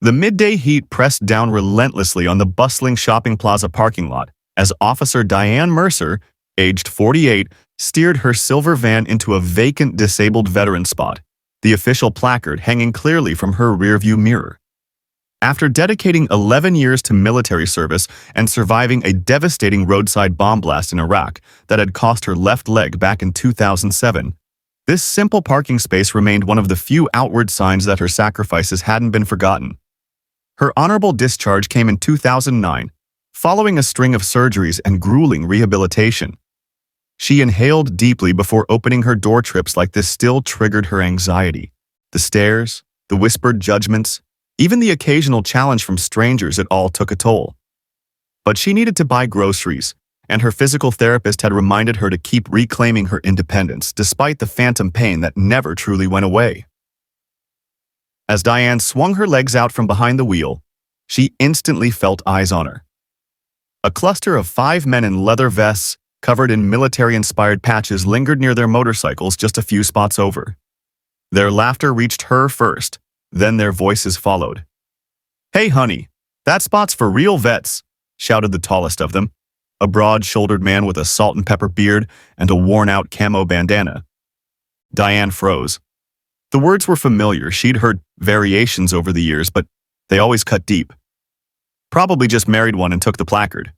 The midday heat pressed down relentlessly on the bustling shopping plaza parking lot as Officer Diane Mercer, aged 48, steered her silver van into a vacant disabled veteran spot, the official placard hanging clearly from her rearview mirror. After dedicating 11 years to military service and surviving a devastating roadside bomb blast in Iraq that had cost her left leg back in 2007, this simple parking space remained one of the few outward signs that her sacrifices hadn't been forgotten. Her honorable discharge came in 2009, following a string of surgeries and grueling rehabilitation. She inhaled deeply before opening her door. Trips like this still triggered her anxiety. The stares, the whispered judgments, even the occasional challenge from strangers, it all took a toll. But she needed to buy groceries, and her physical therapist had reminded her to keep reclaiming her independence despite the phantom pain that never truly went away. As Diane swung her legs out from behind the wheel, she instantly felt eyes on her. A cluster of 5 men in leather vests, covered in military-inspired patches, lingered near their motorcycles just a few spots over. Their laughter reached her first, then their voices followed. "Hey, honey, that spot's for real vets," shouted the tallest of them, a broad-shouldered man with a salt and pepper beard and a worn-out camo bandana. Diane froze. The words were familiar. She'd heard variations over the years, but they always cut deep. "Probably just married one and took the placard,"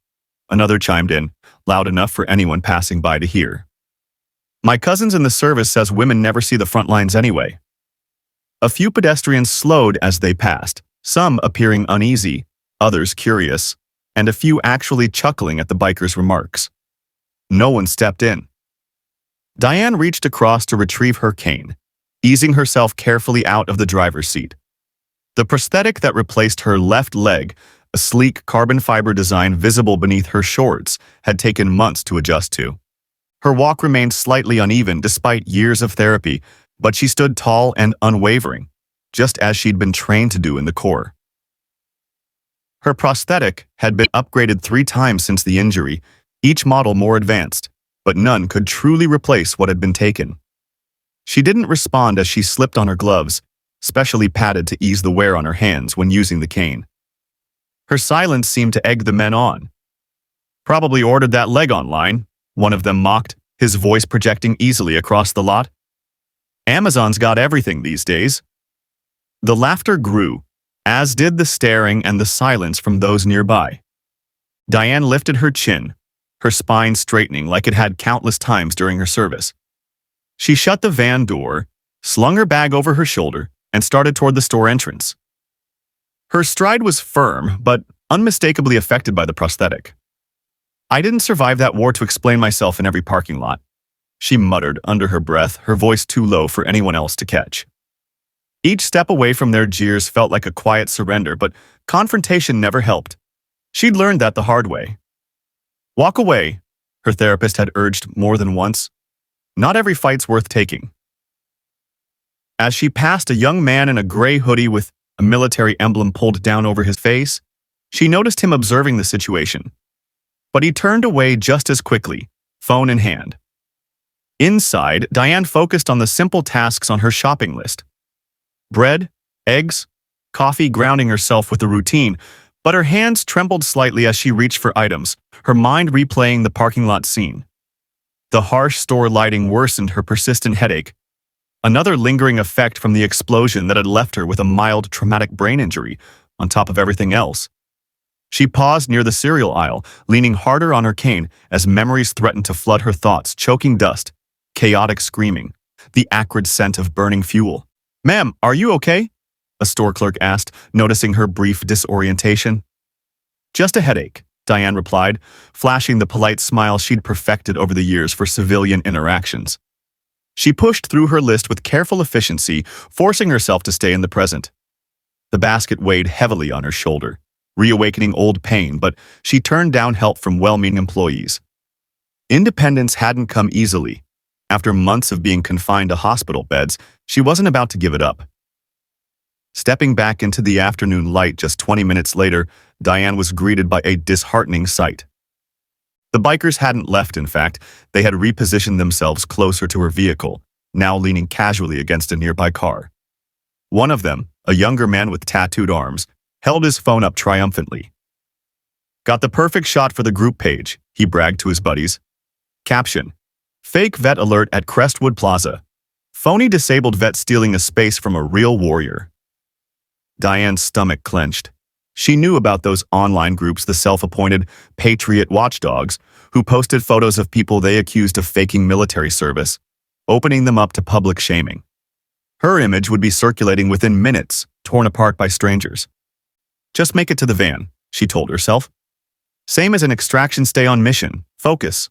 another chimed in, loud enough for anyone passing by to hear. "My cousin's in the service says women never see the front lines anyway." A few pedestrians slowed as they passed, some appearing uneasy, others curious, and a few actually chuckling at the biker's remarks. No one stepped in. Diane reached across to retrieve her cane, easing herself carefully out of the driver's seat. The prosthetic that replaced her left leg, a sleek carbon fiber design visible beneath her shorts, had taken months to adjust to. Her walk remained slightly uneven despite years of therapy, but she stood tall and unwavering, just as she'd been trained to do in the Corps. Her prosthetic had been upgraded 3 times since the injury, each model more advanced, but none could truly replace what had been taken. She didn't respond as she slipped on her gloves, specially padded to ease the wear on her hands when using the cane. Her silence seemed to egg the men on. "Probably ordered that leg online," one of them mocked, his voice projecting easily across the lot. "Amazon's got everything these days." The laughter grew, as did the staring and the silence from those nearby. Diane lifted her chin, her spine straightening like it had countless times during her service. She shut the van door, slung her bag over her shoulder, and started toward the store entrance. Her stride was firm, but unmistakably affected by the prosthetic. "I didn't survive that war to explain myself in every parking lot," she muttered under her breath, her voice too low for anyone else to catch. Each step away from their jeers felt like a quiet surrender, but confrontation never helped. She'd learned that the hard way. "Walk away," her therapist had urged more than once. "Not every fight's worth taking." As she passed a young man in a gray hoodie with a military emblem pulled down over his face, she noticed him observing the situation. But he turned away just as quickly, phone in hand. Inside, Diane focused on the simple tasks on her shopping list. Bread, eggs, coffee, grounding herself with the routine, but her hands trembled slightly as she reached for items, her mind replaying the parking lot scene. The harsh store lighting worsened her persistent headache, another lingering effect from the explosion that had left her with a mild traumatic brain injury on top of everything else. She paused near the cereal aisle, leaning harder on her cane as memories threatened to flood her thoughts, choking dust, chaotic screaming, the acrid scent of burning fuel. "Ma'am, are you okay?" a store clerk asked, noticing her brief disorientation. "Just a headache," Diane replied, flashing the polite smile she'd perfected over the years for civilian interactions. She pushed through her list with careful efficiency, forcing herself to stay in the present. The basket weighed heavily on her shoulder, reawakening old pain, but she turned down help from well-meaning employees. Independence hadn't come easily. After months of being confined to hospital beds, she wasn't about to give it up. Stepping back into the afternoon light just 20 minutes later, Diane was greeted by a disheartening sight. The bikers hadn't left, in fact. They had repositioned themselves closer to her vehicle, now leaning casually against a nearby car. One of them, a younger man with tattooed arms, held his phone up triumphantly. Got the perfect shot for the group page, he bragged to his buddies. Caption: Fake vet alert at Crestwood Plaza. Phony disabled vet stealing a space from a real warrior. Diane's stomach clenched. She knew about those online groups, the self-appointed patriot watchdogs, who posted photos of people they accused of faking military service, opening them up to public shaming. Her image would be circulating within minutes, torn apart by strangers. Just make it to the van, she told herself. Same as an extraction, stay on mission, focus.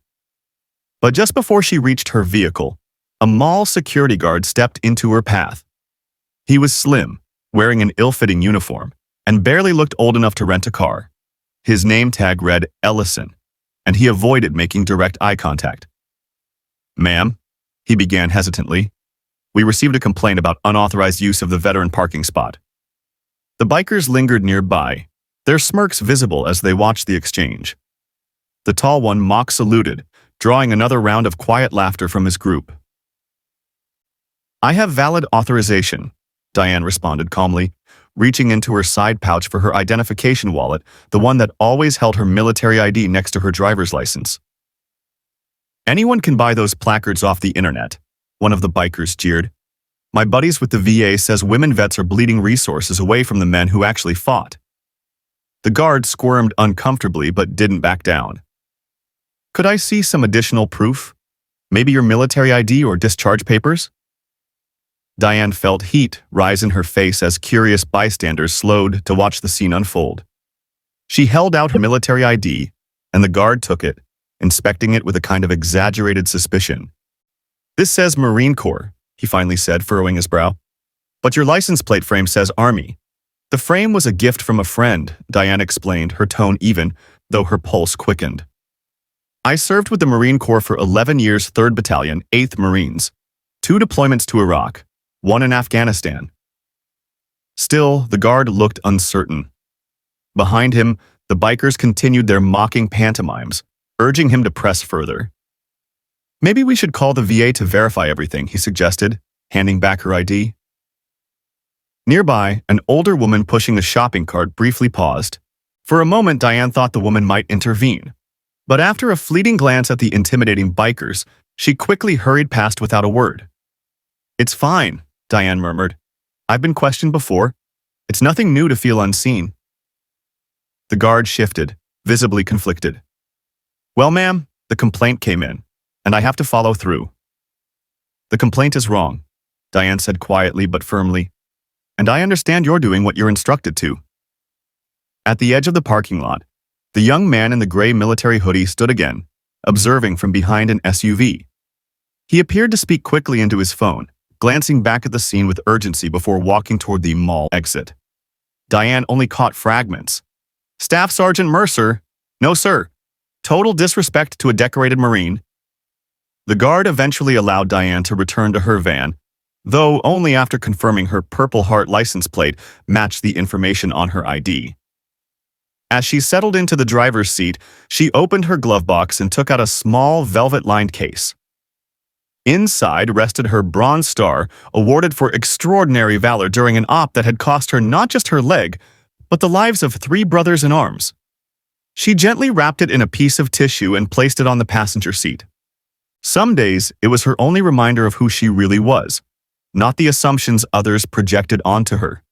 But just before she reached her vehicle, a mall security guard stepped into her path. He was slim, wearing an ill-fitting uniform, and barely looked old enough to rent a car. His name tag read Ellison, and he avoided making direct eye contact. Ma'am, he began hesitantly, we received a complaint about unauthorized use of the veteran parking spot. The bikers lingered nearby, their smirks visible as they watched the exchange. The tall one mock saluted, drawing another round of quiet laughter from his group. I have valid authorization, Diane responded calmly, reaching into her side pouch for her identification wallet, the one that always held her military ID next to her driver's license. Anyone can buy those placards off the internet, one of the bikers jeered. My buddies with the VA says women vets are bleeding resources away from the men who actually fought. The guard squirmed uncomfortably but didn't back down. Could I see some additional proof? Maybe your military ID or discharge papers? Diane felt heat rise in her face as curious bystanders slowed to watch the scene unfold. She held out her military ID, and the guard took it, inspecting it with a kind of exaggerated suspicion. This says Marine Corps, he finally said, furrowing his brow. But your license plate frame says Army. The frame was a gift from a friend, Diane explained, her tone even, though her pulse quickened. I served with the Marine Corps for 11 years, 3rd Battalion, 8th Marines. 2 deployments to Iraq, 1 in Afghanistan. Still, the guard looked uncertain. Behind him, the bikers continued their mocking pantomimes, urging him to press further. Maybe we should call the VA to verify everything, he suggested, handing back her ID. Nearby, an older woman pushing a shopping cart briefly paused. For a moment, Diane thought the woman might intervene. But after a fleeting glance at the intimidating bikers, she quickly hurried past without a word. It's fine, Diane murmured. I've been questioned before. It's nothing new to feel unseen. The guard shifted, visibly conflicted. Well, ma'am, the complaint came in, and I have to follow through. The complaint is wrong, Diane said quietly but firmly. And I understand you're doing what you're instructed to. At the edge of the parking lot, the young man in the gray military hoodie stood again, observing from behind an SUV. He appeared to speak quickly into his phone, glancing back at the scene with urgency before walking toward the mall exit. Diane only caught fragments. Staff Sergeant Mercer. No, sir. Total disrespect to a decorated Marine. The guard eventually allowed Diane to return to her van, though only after confirming her Purple Heart license plate matched the information on her ID. As she settled into the driver's seat, she opened her glove box and took out a small velvet-lined case. Inside rested her Bronze Star, awarded for extraordinary valor during an op that had cost her not just her leg, but the lives of 3 brothers in arms. She gently wrapped it in a piece of tissue and placed it on the passenger seat. Some days, it was her only reminder of who she really was, not the assumptions others projected onto her.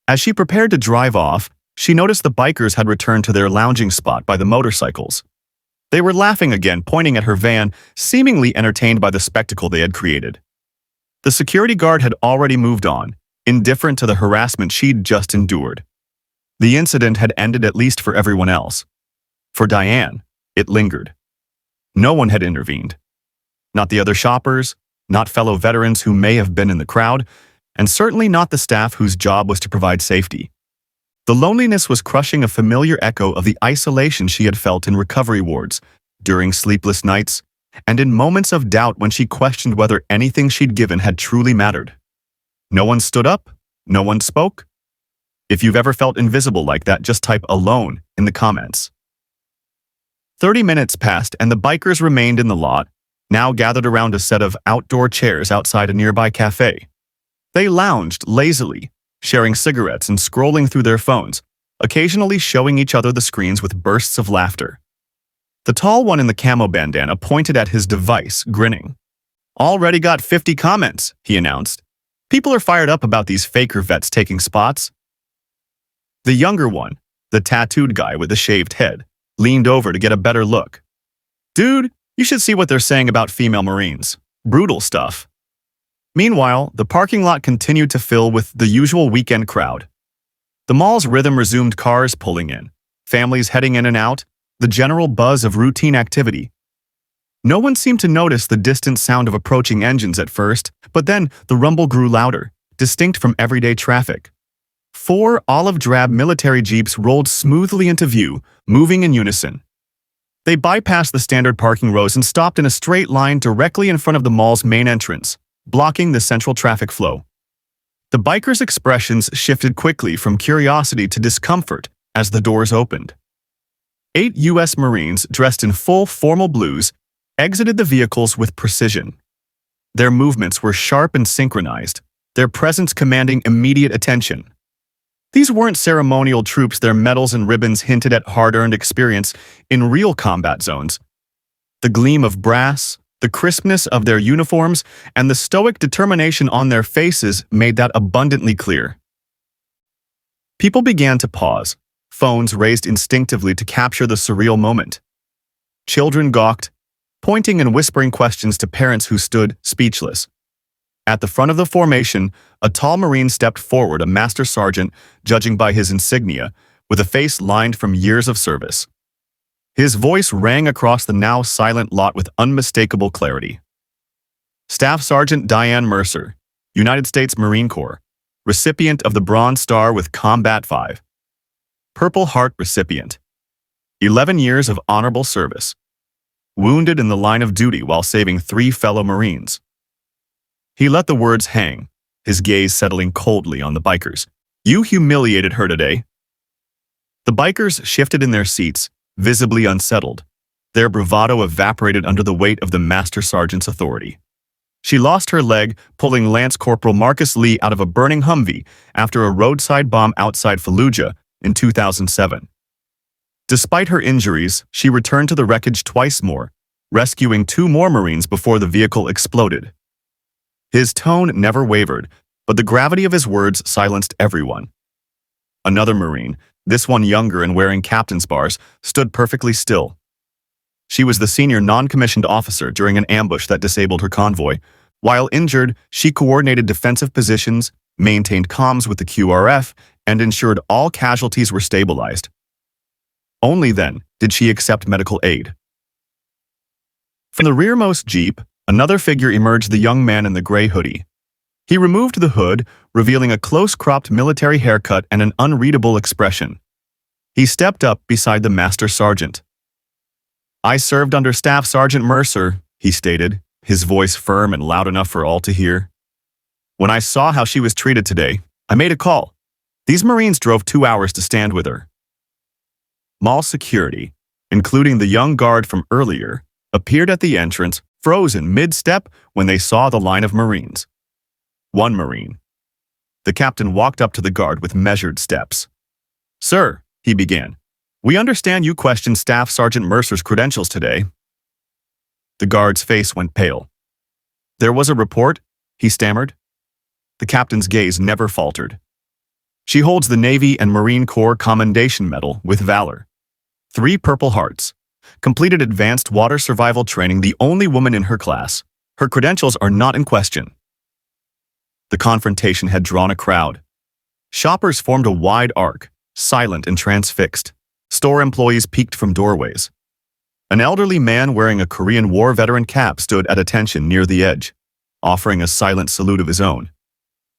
As she prepared to drive off, she noticed the bikers had returned to their lounging spot by the motorcycles. They were laughing again, pointing at her van, seemingly entertained by the spectacle they had created. The security guard had already moved on, indifferent to the harassment she'd just endured. The incident had ended, at least for everyone else. For Diane, it lingered. No one had intervened. Not the other shoppers, not fellow veterans who may have been in the crowd, and certainly not the staff whose job was to provide safety. The loneliness was crushing, a familiar echo of the isolation she had felt in recovery wards, during sleepless nights, and in moments of doubt when she questioned whether anything she'd given had truly mattered. No one stood up, no one spoke. If you've ever felt invisible like that, just type "alone" in the comments. 30 minutes passed and the bikers remained in the lot, now gathered around a set of outdoor chairs outside a nearby cafe. They lounged lazily, sharing cigarettes and scrolling through their phones, occasionally showing each other the screens with bursts of laughter. The tall one in the camo bandana pointed at his device, grinning. "Already got 50 comments," he announced. "People are fired up about these faker vets taking spots." The younger one, the tattooed guy with the shaved head, leaned over to get a better look. "Dude, you should see what they're saying about female Marines. Brutal stuff." Meanwhile, the parking lot continued to fill with the usual weekend crowd. The mall's rhythm resumed, cars pulling in, families heading in and out, the general buzz of routine activity. No one seemed to notice the distant sound of approaching engines at first, but then the rumble grew louder, distinct from everyday traffic. 4 olive-drab military jeeps rolled smoothly into view, moving in unison. They bypassed the standard parking rows and stopped in a straight line directly in front of the mall's main entrance, blocking the central traffic flow. The bikers' expressions shifted quickly from curiosity to discomfort as the doors opened. 8 U.S. Marines, dressed in full formal blues, exited the vehicles with precision. Their movements were sharp and synchronized, their presence commanding immediate attention. These weren't ceremonial troops, their medals and ribbons hinted at hard-earned experience in real combat zones. The gleam of brass, the crispness of their uniforms, and the stoic determination on their faces made that abundantly clear. People began to pause, phones raised instinctively to capture the surreal moment. Children gawked, pointing and whispering questions to parents who stood speechless. At the front of the formation, a tall Marine stepped forward, a master sergeant, judging by his insignia, with a face lined from years of service. His voice rang across the now silent lot with unmistakable clarity. "Staff Sergeant Diane Mercer, United States Marine Corps, recipient of the Bronze Star with Combat 5. Purple Heart recipient. 11 years of honorable service. Wounded in the line of duty while saving 3 fellow Marines." He let the words hang, his gaze settling coldly on the bikers. "You humiliated her today." The bikers shifted in their seats, visibly unsettled. Their bravado evaporated under the weight of the Master Sergeant's authority. She lost her leg, pulling Lance Corporal Marcus Lee out of a burning Humvee after a roadside bomb outside Fallujah in 2007. Despite her injuries, she returned to the wreckage twice more, rescuing 2 more Marines before the vehicle exploded. His tone never wavered, but the gravity of his words silenced everyone. Another Marine, this one younger and wearing captain's bars, stood perfectly still. She was the senior non-commissioned officer during an ambush that disabled her convoy. While injured, she coordinated defensive positions, maintained comms with the QRF, and ensured all casualties were stabilized. Only then did she accept medical aid. From the rearmost jeep, another figure emerged, the young man in the gray hoodie. He removed the hood, revealing a close-cropped military haircut and an unreadable expression. He stepped up beside the Master Sergeant. "I served under Staff Sergeant Mercer," he stated, his voice firm and loud enough for all to hear. "When I saw how she was treated today, I made a call. These Marines drove 2 hours to stand with her." Mall security, including the young guard from earlier, appeared at the entrance, frozen mid-step when they saw the line of Marines. One Marine. The captain walked up to the guard with measured steps. "Sir," he began, "we understand you questioned Staff Sergeant Mercer's credentials today." The guard's face went pale. "There was a report," he stammered. The captain's gaze never faltered. "She holds the Navy and Marine Corps Commendation Medal with Valor. 3 Purple Hearts. Completed advanced water survival training, the only woman in her class. Her credentials are not in question." The confrontation had drawn a crowd. Shoppers formed a wide arc, silent and transfixed. Store employees peeked from doorways. An elderly man wearing a Korean War veteran cap stood at attention near the edge, offering a silent salute of his own.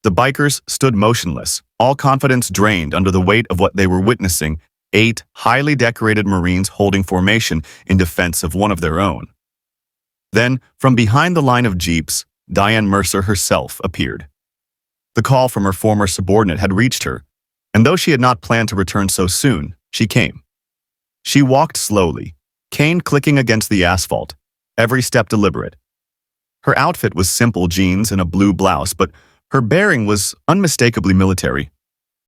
The bikers stood motionless, all confidence drained under the weight of what they were witnessing, 8 highly decorated Marines holding formation in defense of one of their own. Then, from behind the line of jeeps, Diane Mercer herself appeared. The call from her former subordinate had reached her, and though she had not planned to return so soon, she came. She walked slowly, cane clicking against the asphalt, every step deliberate. Her outfit was simple jeans and a blue blouse, but Her bearing was unmistakably military.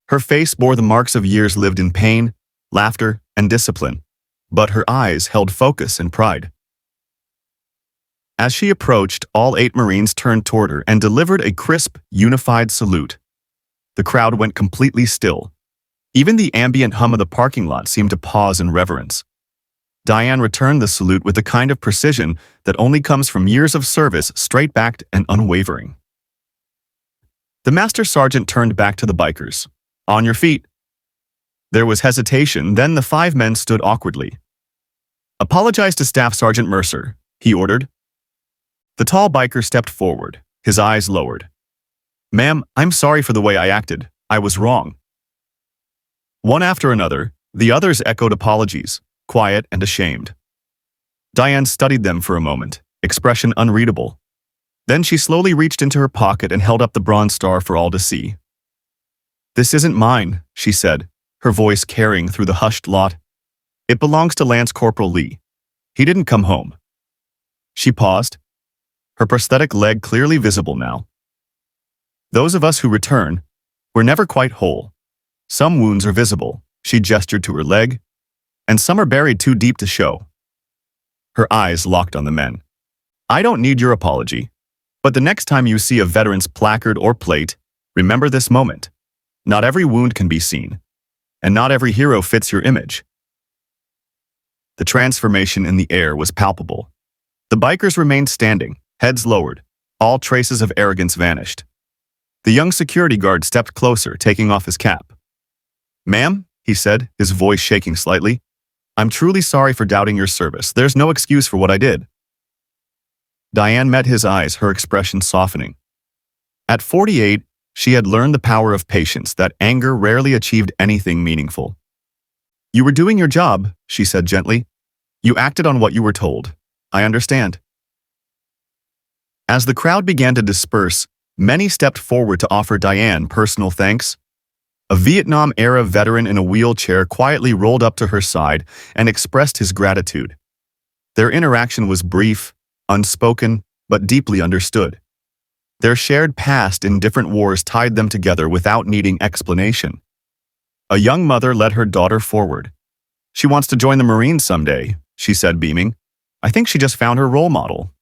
Her face bore the marks of years lived in pain, laughter, and discipline, but her eyes held focus and pride. As she approached, all 8 Marines turned toward her and delivered a crisp, unified salute. The crowd went completely still. Even the ambient hum of the parking lot seemed to pause in reverence. Diane returned the salute with the kind of precision that only comes from years of service, straight-backed and unwavering. The master sergeant turned back to the bikers. "On your feet." There was hesitation, then the 5 men stood awkwardly. "Apologize to Staff Sergeant Mercer," he ordered. The tall biker stepped forward, his eyes lowered. "Ma'am, I'm sorry for the way I acted. I was wrong." One after another, the others echoed apologies, quiet and ashamed. Diane studied them for a moment, expression unreadable. Then she slowly reached into her pocket and held up the bronze star for all to see. "This isn't mine," she said, her voice carrying through the hushed lot. "It belongs to Lance Corporal Lee. He didn't come home." She paused, her prosthetic leg clearly visible now. "Those of us who return, we're never quite whole. Some wounds are visible," she gestured to her leg, "and some are buried too deep to show." Her eyes locked on the men. "I don't need your apology, but the next time you see a veteran's placard or plate, remember this moment. Not every wound can be seen, and not every hero fits your image." The transformation in the air was palpable. The bikers remained standing, heads lowered. All traces of arrogance vanished. The young security guard stepped closer, taking off his cap. "Ma'am," he said, his voice shaking slightly, "I'm truly sorry for doubting your service. There's no excuse for what I did." Diane met his eyes, her expression softening. At 48, she had learned the power of patience, that anger rarely achieved anything meaningful. "You were doing your job," she said gently. "You acted on what you were told. I understand." As the crowd began to disperse, many stepped forward to offer Diane personal thanks. A Vietnam-era veteran in a wheelchair quietly rolled up to her side and expressed his gratitude. Their interaction was brief, unspoken, but deeply understood. Their shared past in different wars tied them together without needing explanation. A young mother led her daughter forward. "She wants to join the Marines someday," she said, beaming. "I think she just found her role model."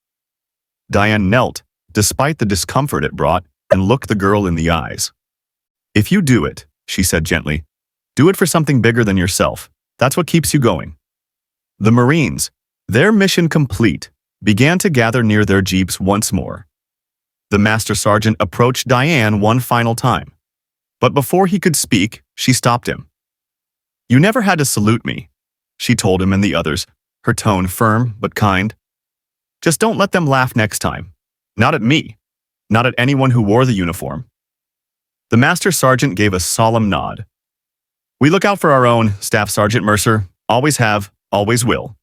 Diane knelt, despite the discomfort it brought, and looked the girl in the eyes. "If you do it," she said gently, "do it for something bigger than yourself. That's what keeps you going." The Marines, their mission complete, began to gather near their jeeps once more. The master sergeant approached Diane one final time. But before he could speak, she stopped him. "You never had to salute me," she told him and the others, her tone firm but kind. "Just don't let them laugh next time. Not at me. Not at anyone who wore the uniform." The master sergeant gave a solemn nod. "We look out for our own, Staff Sergeant Mercer. Always have, always will."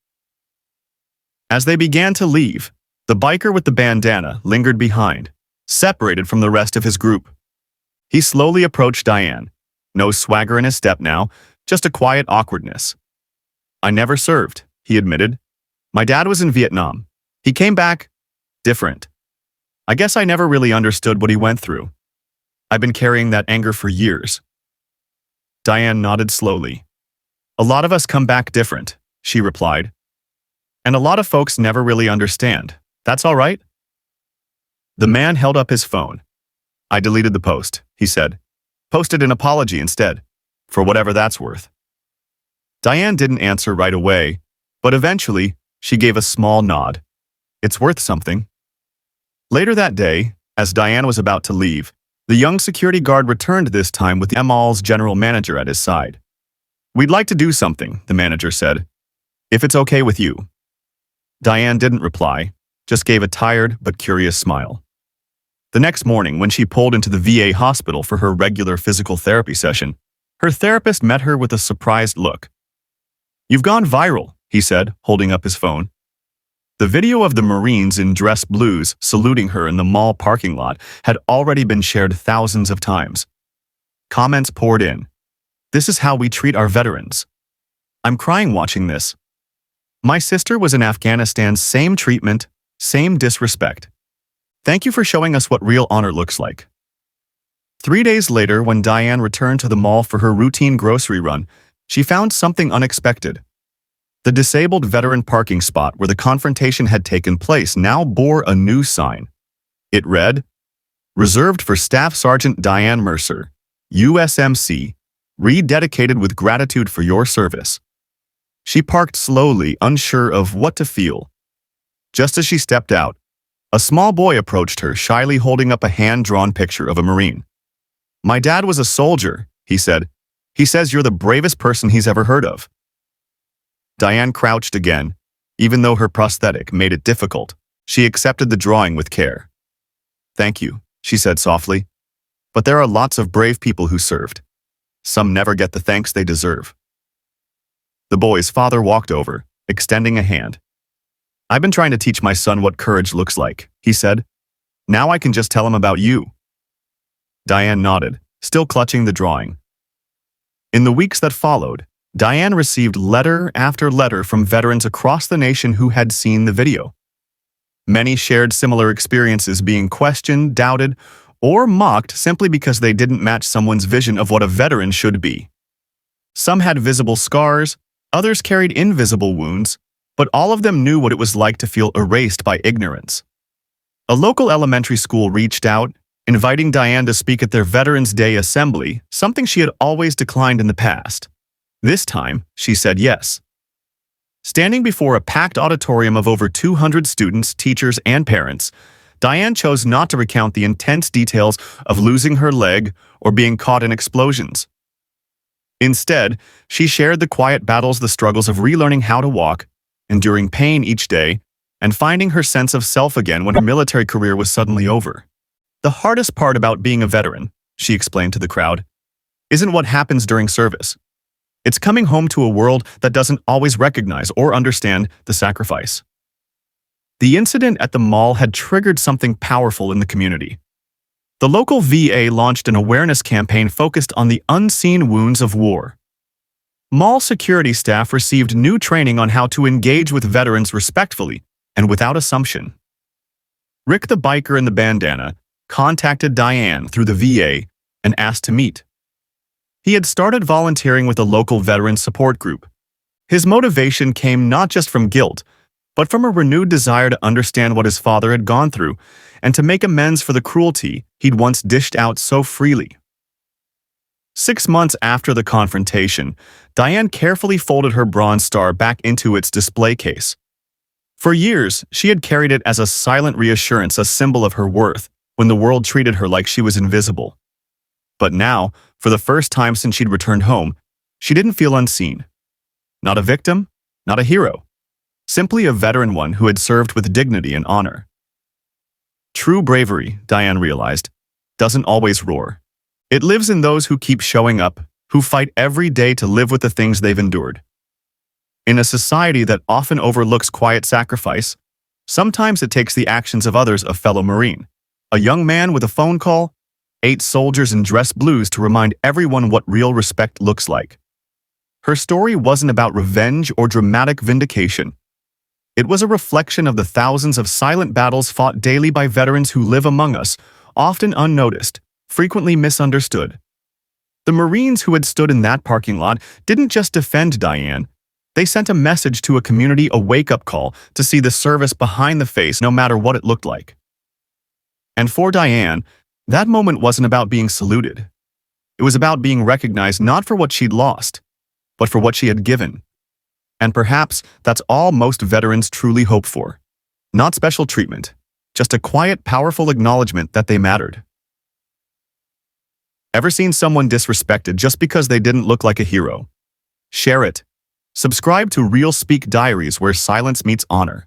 As they began to leave, the biker with the bandana lingered behind, separated from the rest of his group. He slowly approached Diane. No swagger in his step now, just a quiet awkwardness. "I never served," he admitted. "My dad was in Vietnam. He came back different. I guess I never really understood what he went through. I've been carrying that anger for years." Diane nodded slowly. "A lot of us come back different," she replied. "And a lot of folks never really understand. That's all right?" The man held up his phone. "I deleted the post," he said. "Posted an apology instead, for whatever that's worth." Diane didn't answer right away, but eventually, she gave a small nod. "It's worth something." Later that day, as Diane was about to leave, the young security guard returned this time with the mall's general manager at his side. "We'd like to do something," the manager said, "if it's okay with you." Diane didn't reply, just gave a tired but curious smile. The next morning, when she pulled into the VA hospital for her regular physical therapy session, her therapist met her with a surprised look. "You've gone viral," he said, holding up his phone. The video of the Marines in dress blues saluting her in the mall parking lot had already been shared thousands of times. Comments poured in. "This is how we treat our veterans. I'm crying watching this. My sister was in Afghanistan, same treatment, same disrespect. Thank you for showing us what real honor looks like." 3 days later, when Diane returned to the mall for her routine grocery run, she found something unexpected. The disabled veteran parking spot where the confrontation had taken place now bore a new sign. It read, "Reserved for Staff Sergeant Diane Mercer, USMC, rededicated with gratitude for your service." She parked slowly, unsure of what to feel. Just as she stepped out, a small boy approached her, shyly holding up a hand-drawn picture of a Marine. "My dad was a soldier," he said. "He says you're the bravest person he's ever heard of." Diane crouched again. Even though her prosthetic made it difficult, she accepted the drawing with care. "Thank you," she said softly. "But there are lots of brave people who served. Some never get the thanks they deserve." The boy's father walked over, extending a hand. "I've been trying to teach my son what courage looks like," he said. "Now I can just tell him about you." Diane nodded, still clutching the drawing. In the weeks that followed, Diane received letter after letter from veterans across the nation who had seen the video. Many shared similar experiences, being questioned, doubted, or mocked simply because they didn't match someone's vision of what a veteran should be. Some had visible scars, others carried invisible wounds, but all of them knew what it was like to feel erased by ignorance. A local elementary school reached out, inviting Diane to speak at their Veterans Day assembly, something she had always declined in the past. This time, she said yes. Standing before a packed auditorium of over 200 students, teachers, and parents, Diane chose not to recount the intense details of losing her leg or being caught in explosions. Instead, she shared the quiet battles, the struggles of relearning how to walk, enduring pain each day, and finding her sense of self again when her military career was suddenly over. "The hardest part about being a veteran," she explained to the crowd, "isn't what happens during service. It's coming home to a world that doesn't always recognize or understand the sacrifice." The incident at the mall had triggered something powerful in the community. The local VA launched an awareness campaign focused on the unseen wounds of war. Mall security staff received new training on how to engage with veterans respectfully and without assumption. Rick, the biker in the bandana, contacted Diane through the VA and asked to meet. He had started volunteering with a local veteran support group. His motivation came not just from guilt, but from a renewed desire to understand what his father had gone through and to make amends for the cruelty he'd once dished out so freely. 6 months after the confrontation, Diane carefully folded her Bronze Star back into its display case. For years, she had carried it as a silent reassurance, a symbol of her worth, when the world treated her like she was invisible. But now, for the first time since she'd returned home, she didn't feel unseen. Not a victim, not a hero. Simply a veteran, one who had served with dignity and honor. True bravery, Diane realized, doesn't always roar. It lives in those who keep showing up, who fight every day to live with the things they've endured. In a society that often overlooks quiet sacrifice, sometimes it takes the actions of others, a fellow Marine, a young man with a phone call, 8 soldiers in dress blues to remind everyone what real respect looks like. Her story wasn't about revenge or dramatic vindication. It was a reflection of the thousands of silent battles fought daily by veterans who live among us, often unnoticed, frequently misunderstood. The Marines who had stood in that parking lot didn't just defend Diane. They sent a message to a community, a wake-up call to see the service behind the face, no matter what it looked like. And for Diane, that moment wasn't about being saluted. It was about being recognized not for what she'd lost, but for what she had given. And perhaps that's all most veterans truly hope for. Not special treatment, just a quiet, powerful acknowledgement that they mattered. Ever seen someone disrespected just because they didn't look like a hero? Share it. Subscribe to Real Speak Diaries, where silence meets honor.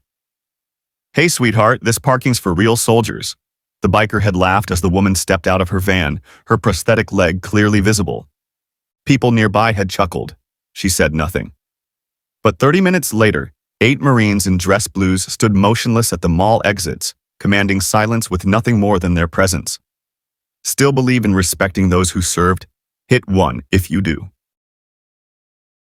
"Hey, sweetheart, this parking's for real soldiers." The biker had laughed as the woman stepped out of her van, her prosthetic leg clearly visible. People nearby had chuckled. She said nothing. But 30 minutes later, 8 Marines in dress blues stood motionless at the mall exits, commanding silence with nothing more than their presence. Still believe in respecting those who served? Hit 1 if you do.